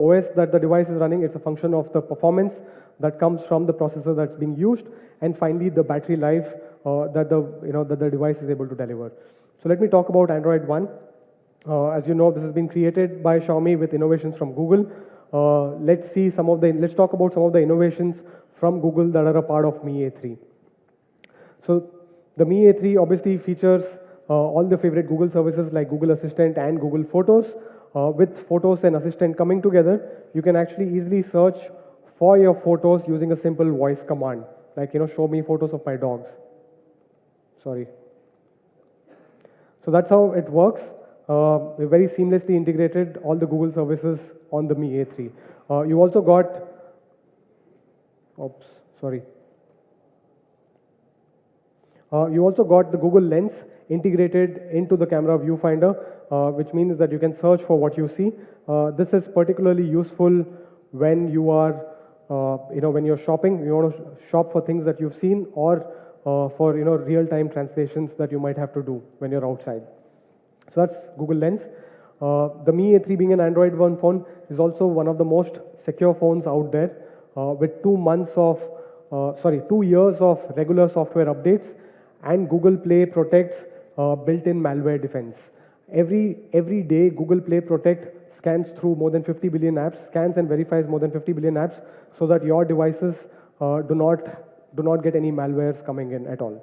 OS that the device is running, it's a function of the performance that comes from the processor that's being used, and finally the battery life that the device is able to deliver. So let me talk about Android One. As you know, this has been created by Xiaomi with innovations from Google. Let's talk about some of the innovations from Google that are a part of Mi A3. So the Mi A3 obviously features all the favorite Google services like Google Assistant and Google Photos. With Photos and Assistant coming together, you can actually easily search for your photos using a simple voice command, like, show me photos of my dogs. Sorry. So that's how it works. We very seamlessly integrated all the Google services on the Mi A3. You also got, you also got the Google Lens integrated into the camera viewfinder, which means that you can search for what you see. This is particularly useful when you are, when you're shopping. You want to shop for things that you've seen, or for real-time translations that you might have to do when you're outside. So that's Google Lens. The Mi A3, being an Android One phone, is also one of the most secure phones out there, with 2 years of regular software updates, and Google Play protects built-in malware defense. Every day, Google Play Protect scans through more than 50 billion apps, scans and verifies more than 50 billion apps, so that your devices do not get any malwares coming in at all.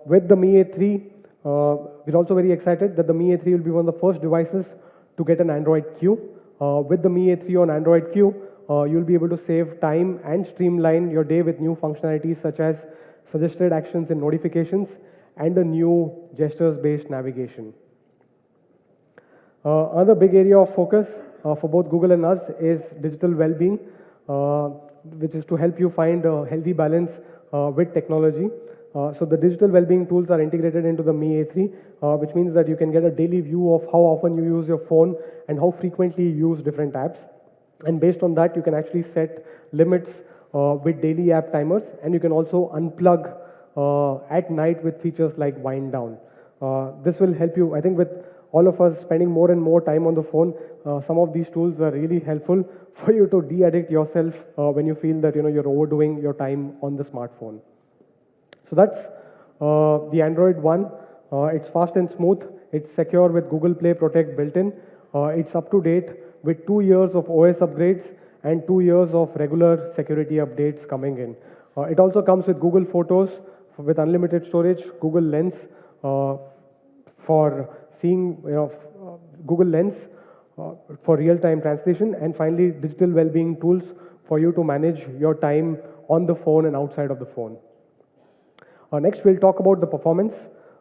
With the Mi A3, we're also very excited that the Mi A3 will be one of the first devices to get an Android Q. With the Mi A3 on Android Q, you'll be able to save time and streamline your day with new functionalities such as suggested actions and notifications, and a new gestures-based navigation. Another big area of focus for both Google and us is digital well-being, which is to help you find a healthy balance with technology. So the digital well-being tools are integrated into the Mi A3, which means that you can get a daily view of how often you use your phone and how frequently you use different apps. And based on that, you can actually set limits with daily app timers, and you can also unplug at night with features like wind down. This will help you. I think with all of us spending more and more time on the phone, some of these tools are really helpful for you to de-addict yourself when you feel that you're overdoing your time on the smartphone. So that's the Android One. It's fast and smooth. It's secure with Google Play Protect built-in. It's up to date with 2 years of OS upgrades and 2 years of regular security updates coming in. It also comes with Google Photos with unlimited storage, Google Lens for seeing, Google Lens for real-time translation, and finally digital well-being tools for you to manage your time on the phone and outside of the phone. Next, we'll talk about the performance.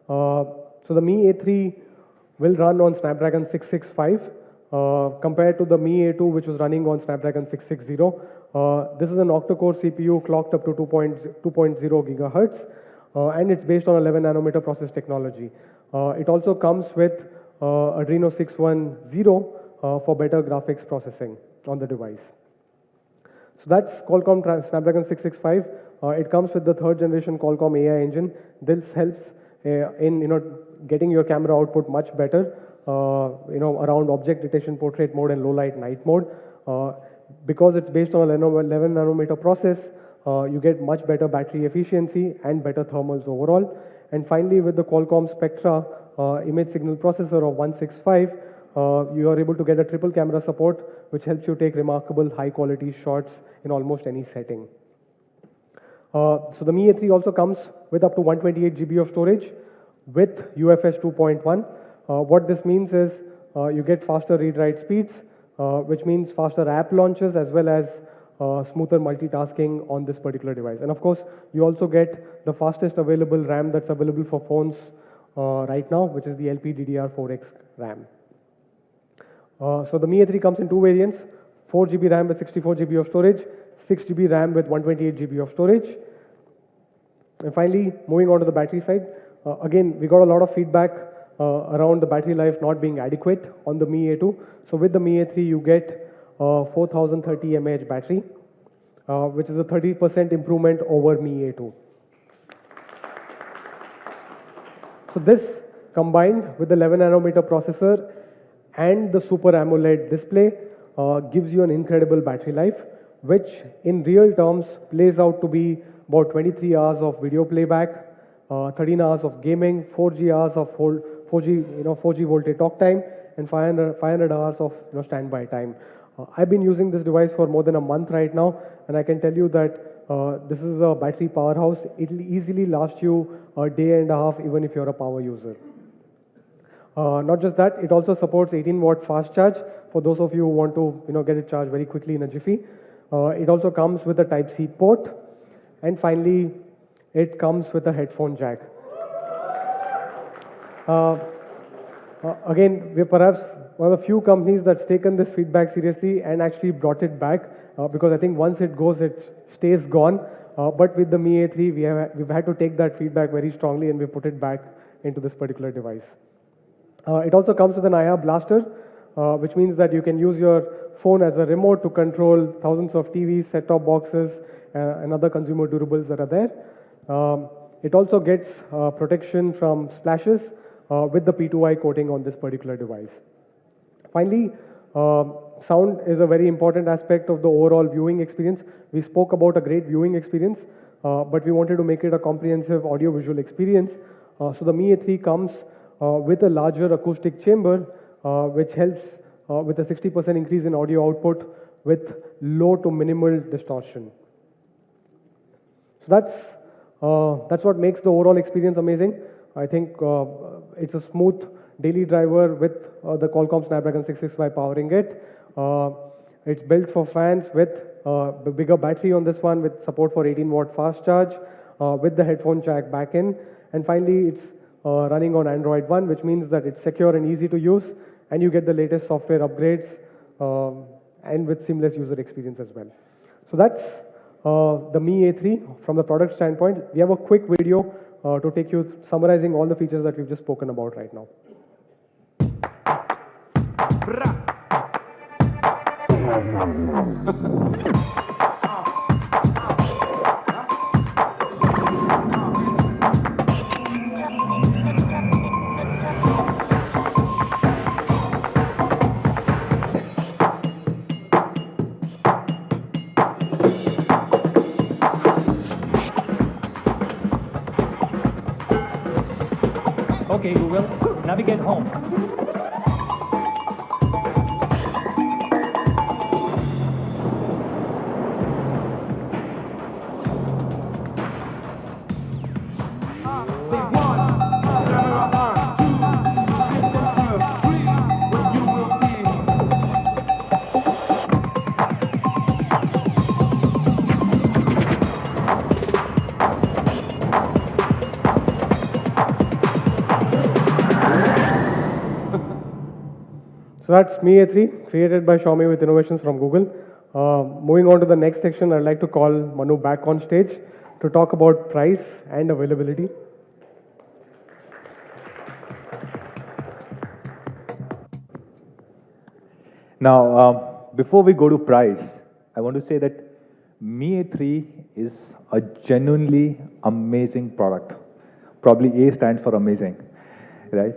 So the Mi A3 will run on Snapdragon 665 compared to the Mi A2, which was running on Snapdragon 660. This is an octa-core CPU clocked up to 2.0 gigahertz, and it's based on 11 nanometer process technology. It also comes with Adreno 610 for better graphics processing on the device. So that's Qualcomm Snapdragon 665. It comes with the 3rd generation Qualcomm AI engine. This helps in getting your camera output much better, around object detection, portrait mode, and low light night mode. Because it's based on 11 nanometer process, you get much better battery efficiency and better thermals overall. And finally, with the Qualcomm Spectra image signal processor of 165, you are able to get a triple camera support, which helps you take remarkable high quality shots in almost any setting. So the Mi A3 also comes with up to 128 GB of storage with UFS 2.1. What this means is you get faster read-write speeds, which means faster app launches as well as smoother multitasking on this particular device. And of course, you also get the fastest available RAM that's available for phones right now, which is the LPDDR4X RAM. So the Mi A3 comes in 2 variants, 4 GB RAM with 64 GB of storage, 6 GB RAM with 128 GB of storage. And finally, moving on to the battery side, again, we got a lot of feedback around the battery life not being adequate on the Mi A2. So with the Mi A3, you get 4030 mAh battery, which is a 30% improvement over Mi A2. So this combined with the 11 nanometer processor and the Super AMOLED display gives you an incredible battery life, which in real terms plays out to be about 23 hours of video playback, 13 hours of gaming, 4G hours of 4G voltage talk time, and 500 hours of standby time. I've been using this device for more than a month right now, and I can tell you that this is a battery powerhouse. It will easily last you a day and a half, even if you're a power user. Not just that, it also supports 18-watt fast charge for those of you who want to get it charged very quickly in a jiffy. It also comes with a Type-C port, and finally, it comes with a headphone jack. Again, we're perhaps one of the few companies that's taken this feedback seriously and actually brought it back because I think once it goes, it stays gone. But with the Mi A3, we've had to take that feedback very strongly and we put it back into this particular device. It also comes with an IR blaster, which means that you can use your phone as a remote to control thousands of TVs, set-top boxes, and other consumer durables that are there. It also gets protection from splashes with the P2I coating on this particular device. Finally, sound is a very important aspect of the overall viewing experience. We spoke about a great viewing experience, but we wanted to make it a comprehensive audio-visual experience. So the Mi A3 comes with a larger acoustic chamber, which helps with a 60% increase in audio output with low to minimal distortion. So that's what makes the overall experience amazing. I think it's a smooth daily driver with the Qualcomm Snapdragon 665 powering it. It's built for fans with a bigger battery on this one with support for 18-watt fast charge with the headphone jack back in. And finally, it's running on Android One, which means that it's secure and easy to use, and you get the latest software upgrades and with seamless user experience as well. So that's the Mi A3 from the product standpoint. We have a quick video to take you summarizing all the features that we've just spoken about right now. Okay, Google, navigate home. So that's Mi A3, created by Xiaomi with innovations from Google. Moving on to the next section, I'd like to call Manu back on stage to talk about price and availability. Now, before we go to price, I want to say that Mi A3 is a genuinely amazing product. Probably A stands for amazing, right?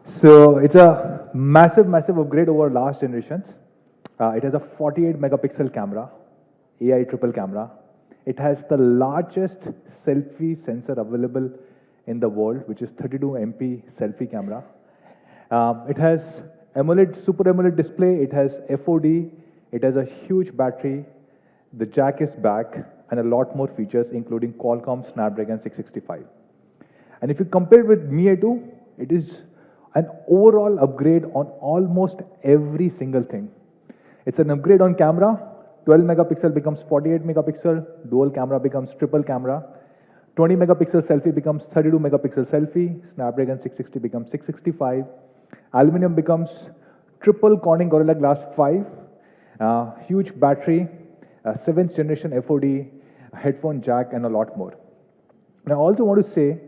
So it's a massive upgrade over last generations. It has a 48 megapixel camera, AI triple camera. It has the largest selfie sensor available in the world, which is 32 MP selfie camera. It has AMOLED, Super AMOLED display. It has FOD. It has a huge battery. The jack is back, and a lot more features, including Qualcomm Snapdragon 665. And if you compare it with Mi A2, it is an overall upgrade on almost every single thing. It's an upgrade on camera. 12 megapixel becomes 48 megapixel. Dual camera becomes triple camera. 20 megapixel selfie becomes 32 megapixel selfie. Snapdragon 660 becomes 665. Aluminum becomes triple Corning Gorilla Glass 5. Huge battery, 7th generation FOD, headphone jack, and a lot more. Now, I also want to say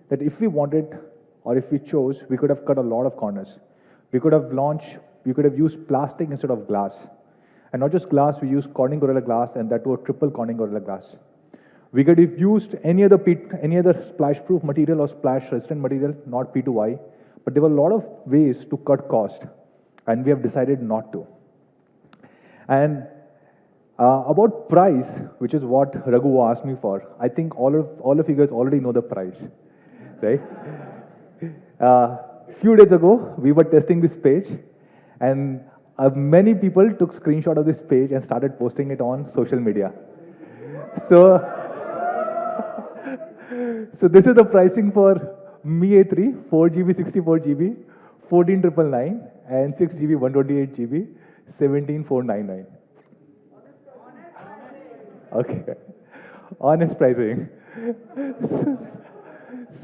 that if we wanted, or if we chose, we could have cut a lot of corners. We could have used plastic instead of glass. And not just glass, we used Corning Gorilla Glass, and that was triple Corning Gorilla Glass. We could have used any other splash-proof material or splash-resistant material, not P2I, but there were a lot of ways to cut cost. and we have decided not to. And about price, which is what Raghu asked me for, I think all of you guys already know the price, right? Few days ago, we were testing this page, and many people took screenshot of this page and started posting it on social media. So, so this is the pricing for Mi A3, 4GB, 64GB, 14,999, and 6GB, 128GB, 17,499. Okay, honest pricing.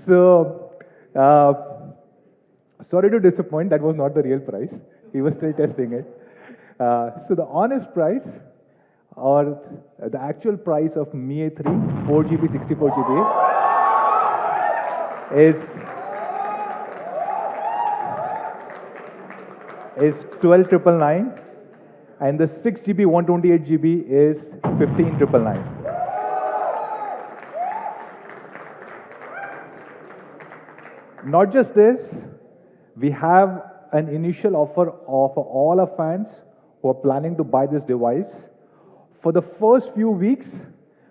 So, sorry to disappoint, that was not the real price. We were still testing it. So the honest price, or the actual price of Mi A3, 4GB, 64GB, is 12,999, and the 6GB, 128GB is 15,999. Not just this, we have an initial offer for all our fans who are planning to buy this device. For the first few weeks,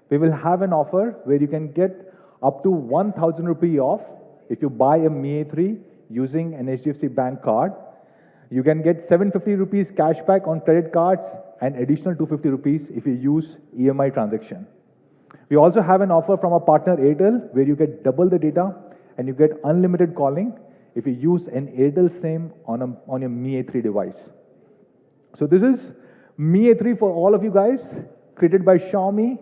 we will have an offer where you can get up to 1,000 rupee off if you buy a Mi A3 using an HDFC Bank card. You can get 750 rupees cashback on credit cards and additional 250 rupees if you use EMI transaction. We also have an offer from our partner Airtel where you get double the data and you get unlimited calling if you use an Airtel SIM on your Mi A3 device. So this is Mi A3 for all of you guys, created by Xiaomi,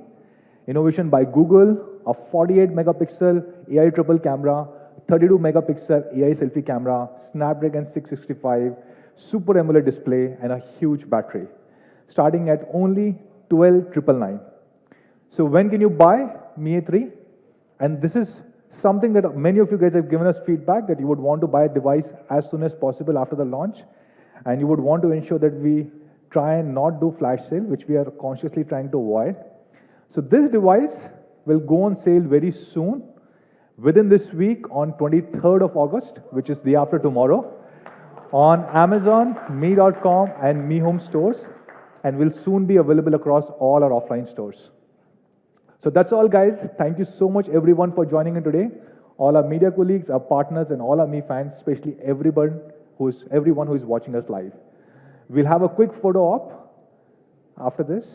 innovation by Google, a 48 megapixel AI triple camera, 32 megapixel AI selfie camera, Snapdragon 665, Super AMOLED display, and a huge battery, starting at only 12,999. So when can you buy Mi A3? And this is something that many of you guys have given us feedback that you would want to buy a device as soon as possible after the launch, and you would want to ensure that we try and not do flash sale, which we are consciously trying to avoid. So this device will go on sale very soon, within this week on 23rd of August, which is day after tomorrow, on Amazon, Mi.com, and Mi Home stores, and will soon be available across all our offline stores. So that's all, guys. Thank you so much, everyone, for joining in today. All our media colleagues, our partners, and all our Mi fans, especially everyone who is watching us live. We'll have a quick photo op after this.